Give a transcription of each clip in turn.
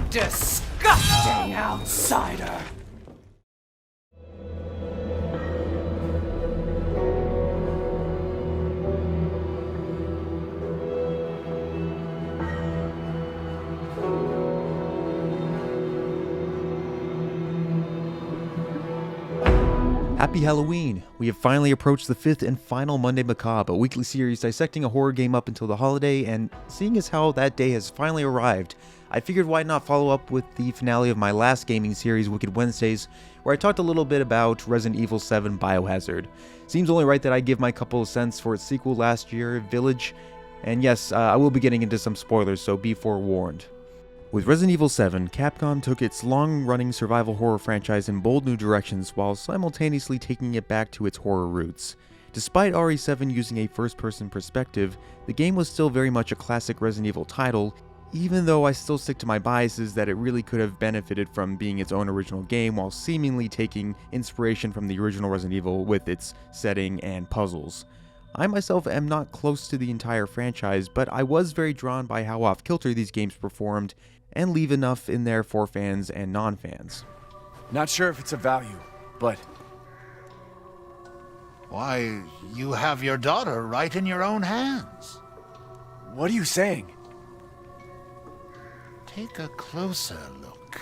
Disgusting outsider! Happy Halloween! We have finally approached the 5th and final Monday Macabre, a weekly series dissecting a horror game up until the holiday, and seeing as how that day has finally arrived, I figured why not follow up with the finale of my last gaming series, Wicked Wednesdays, where I talked a little bit about Resident Evil 7 Biohazard. Seems only right that I give my couple of cents for its sequel last year, Village, and yes, I will be getting into some spoilers, so be forewarned. With Resident Evil 7, Capcom took its long-running survival horror franchise in bold new directions while simultaneously taking it back to its horror roots. Despite RE7 using a first-person perspective, the game was still very much a classic Resident Evil title, even though I still stick to my biases that it really could have benefited from being its own original game while seemingly taking inspiration from the original Resident Evil with its setting and puzzles. I myself am not close to the entire franchise, but I was very drawn by how off-kilter these games performed and leave enough in there for fans and non-fans. Not sure if it's of value, but... Why, you have your daughter right in your own hands. What are you saying? Take a closer look.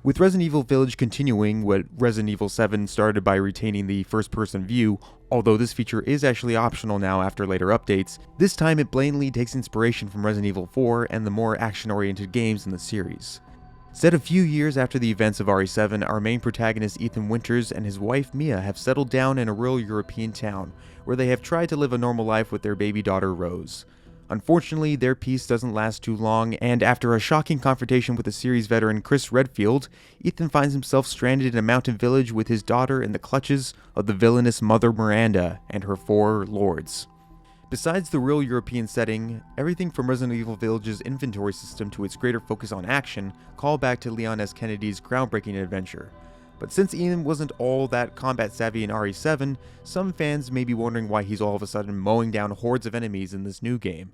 With Resident Evil Village continuing what Resident Evil 7 started by retaining the first-person view, although this feature is actually optional now after later updates, this time it blatantly takes inspiration from Resident Evil 4 and the more action-oriented games in the series. Set a few years after the events of RE7, our main protagonist Ethan Winters and his wife Mia have settled down in a rural European town, where they have tried to live a normal life with their baby daughter Rose. Unfortunately, their peace doesn't last too long, and after a shocking confrontation with the series veteran Chris Redfield, Ethan finds himself stranded in a mountain village with his daughter in the clutches of the villainous Mother Miranda and her 4 lords. Besides the real European setting, everything from Resident Evil Village's inventory system to its greater focus on action call back to Leon S. Kennedy's groundbreaking adventure. But since Ian wasn't all that combat savvy in RE7, some fans may be wondering why he's all of a sudden mowing down hordes of enemies in this new game.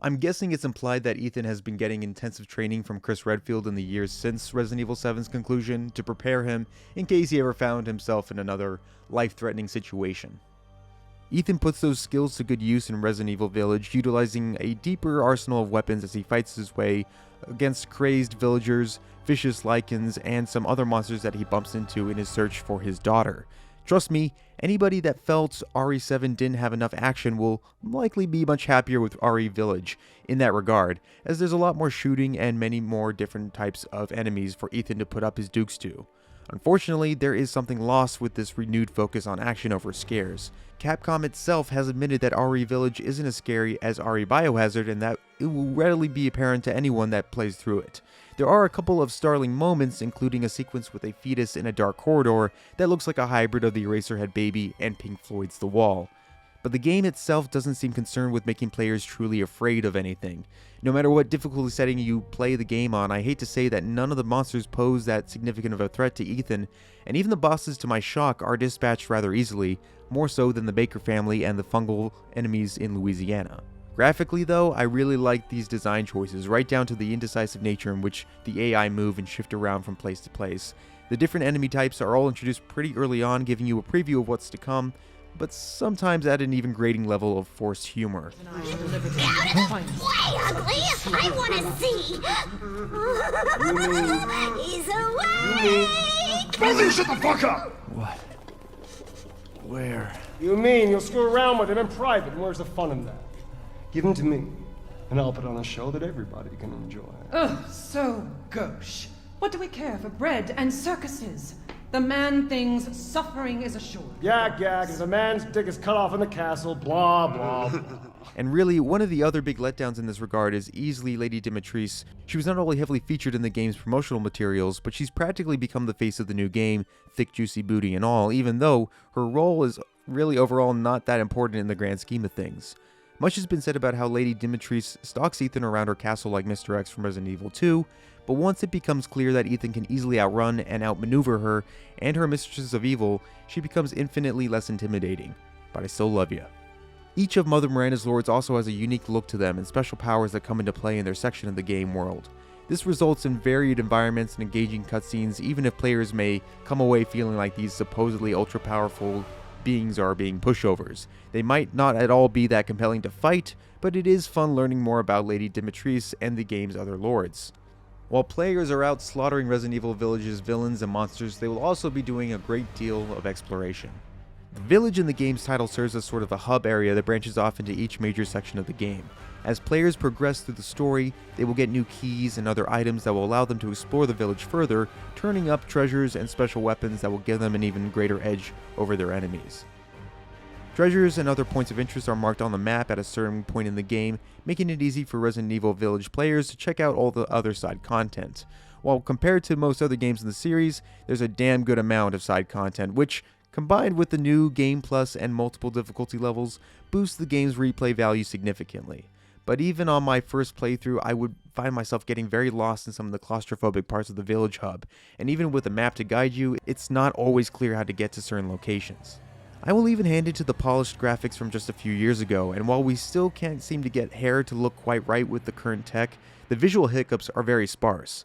I'm guessing it's implied that Ethan has been getting intensive training from Chris Redfield in the years since Resident Evil 7's conclusion to prepare him in case he ever found himself in another life-threatening situation. Ethan puts those skills to good use in Resident Evil Village, utilizing a deeper arsenal of weapons as he fights his way against crazed villagers, vicious lichens, and some other monsters that he bumps into in his search for his daughter. Trust me, anybody that felt RE7 didn't have enough action will likely be much happier with RE Village in that regard, as there's a lot more shooting and many more different types of enemies for Ethan to put up his dukes to. Unfortunately, there is something lost with this renewed focus on action over scares. Capcom itself has admitted that RE Village isn't as scary as RE Biohazard and that it will readily be apparent to anyone that plays through it. There are a couple of startling moments, including a sequence with a fetus in a dark corridor that looks like a hybrid of the Eraserhead Baby and Pink Floyd's The Wall. But the game itself doesn't seem concerned with making players truly afraid of anything. No matter what difficulty setting you play the game on, I hate to say that none of the monsters pose that significant of a threat to Ethan, and even the bosses, to my shock, are dispatched rather easily, more so than the Baker family and the fungal enemies in Louisiana. Graphically though, I really like these design choices, right down to the indecisive nature in which the AI move and shift around from place to place. The different enemy types are all introduced pretty early on, giving you a preview of what's to come, but sometimes at an even grating level of forced humor. Way ugly! I wanna see! He's awake! Both of you shut the fuck up! What? Where? You mean you'll screw around with him in private, and where's the fun in that? Give him to me, and I'll put on a show that everybody can enjoy. Oh, so gauche. What do we care for bread and circuses? The man thinks suffering is assured. Gag, as a man's dick is cut off in the castle, blah, blah, blah. And really, one of the other big letdowns in this regard is easily Lady Dimitrescu. She was not only heavily featured in the game's promotional materials, but she's practically become the face of the new game, thick juicy booty and all, even though her role is really overall not that important in the grand scheme of things. Much has been said about how Lady Dimitrescu stalks Ethan around her castle like Mr. X from Resident Evil 2, but once it becomes clear that Ethan can easily outrun and outmaneuver her and her mistresses of evil, she becomes infinitely less intimidating. But I still love ya. Each of Mother Miranda's lords also has a unique look to them and special powers that come into play in their section of the game world. This results in varied environments and engaging cutscenes, even if players may come away feeling like these supposedly ultra-powerful beings are being pushovers. They might not at all be that compelling to fight, but it is fun learning more about Lady Dimitrescu and the game's other lords. While players are out slaughtering Resident Evil Village's villains and monsters, they will also be doing a great deal of exploration. The village in the game's title serves as sort of a hub area that branches off into each major section of the game. As players progress through the story, they will get new keys and other items that will allow them to explore the village further, turning up treasures and special weapons that will give them an even greater edge over their enemies. Treasures and other points of interest are marked on the map at a certain point in the game, making it easy for Resident Evil Village players to check out all the other side content. While compared to most other games in the series, there's a damn good amount of side content, which, combined with the new Game Plus and multiple difficulty levels, boosts the game's replay value significantly. But even on my first playthrough, I would find myself getting very lost in some of the claustrophobic parts of the village hub, and even with a map to guide you, it's not always clear how to get to certain locations. I will even hand it to the polished graphics from just a few years ago, and while we still can't seem to get hair to look quite right with the current tech, the visual hiccups are very sparse.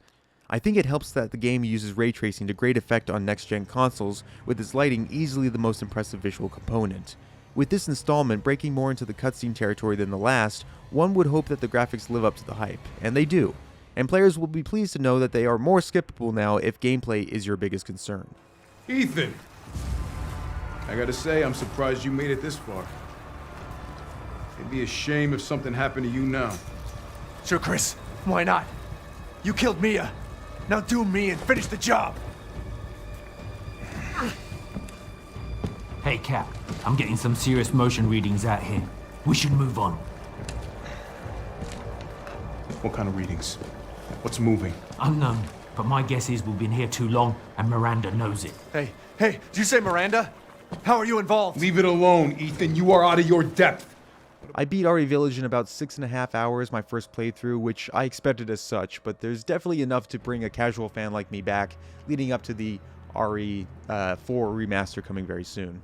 I think it helps that the game uses ray tracing to great effect on next-gen consoles, with its lighting easily the most impressive visual component. With this installment breaking more into the cutscene territory than the last, one would hope that the graphics live up to the hype, and they do. And players will be pleased to know that they are more skippable now if gameplay is your biggest concern. Ethan! I gotta say, I'm surprised you made it this far. It'd be a shame if something happened to you now. Sure, Chris. Why not? You killed Mia. Now do me and finish the job. Hey, Cap. I'm getting some serious motion readings out here. We should move on. What kind of readings? What's moving? Unknown, but my guess is we've been here too long and Miranda knows it. Hey, did you say Miranda? How are you involved? Leave it alone, Ethan. You are out of your depth. I beat RE Village in about 6.5 hours my first playthrough, which I expected as such, but there's definitely enough to bring a casual fan like me back, leading up to the RE4 remaster coming very soon.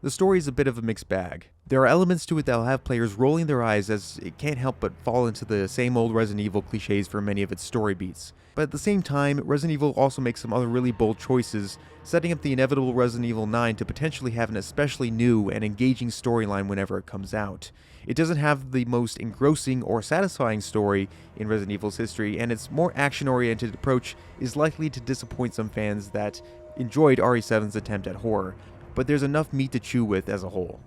The story is a bit of a mixed bag. There are elements to it that will have players rolling their eyes as it can't help but fall into the same old Resident Evil cliches for many of its story beats. But at the same time, Resident Evil also makes some other really bold choices, setting up the inevitable Resident Evil 9 to potentially have an especially new and engaging storyline whenever it comes out. It doesn't have the most engrossing or satisfying story in Resident Evil's history, and its more action-oriented approach is likely to disappoint some fans that enjoyed RE7's attempt at horror, but there's enough meat to chew with as a whole.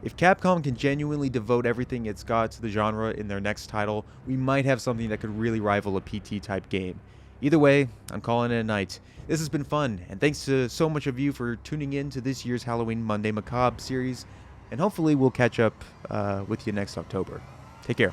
If Capcom can genuinely devote everything it's got to the genre in their next title, we might have something that could really rival a PT-type game. Either way, I'm calling it a night. This has been fun, and thanks to so much of you for tuning in to this year's Halloween Monday Macabre series, and hopefully we'll catch up with you next October. Take care.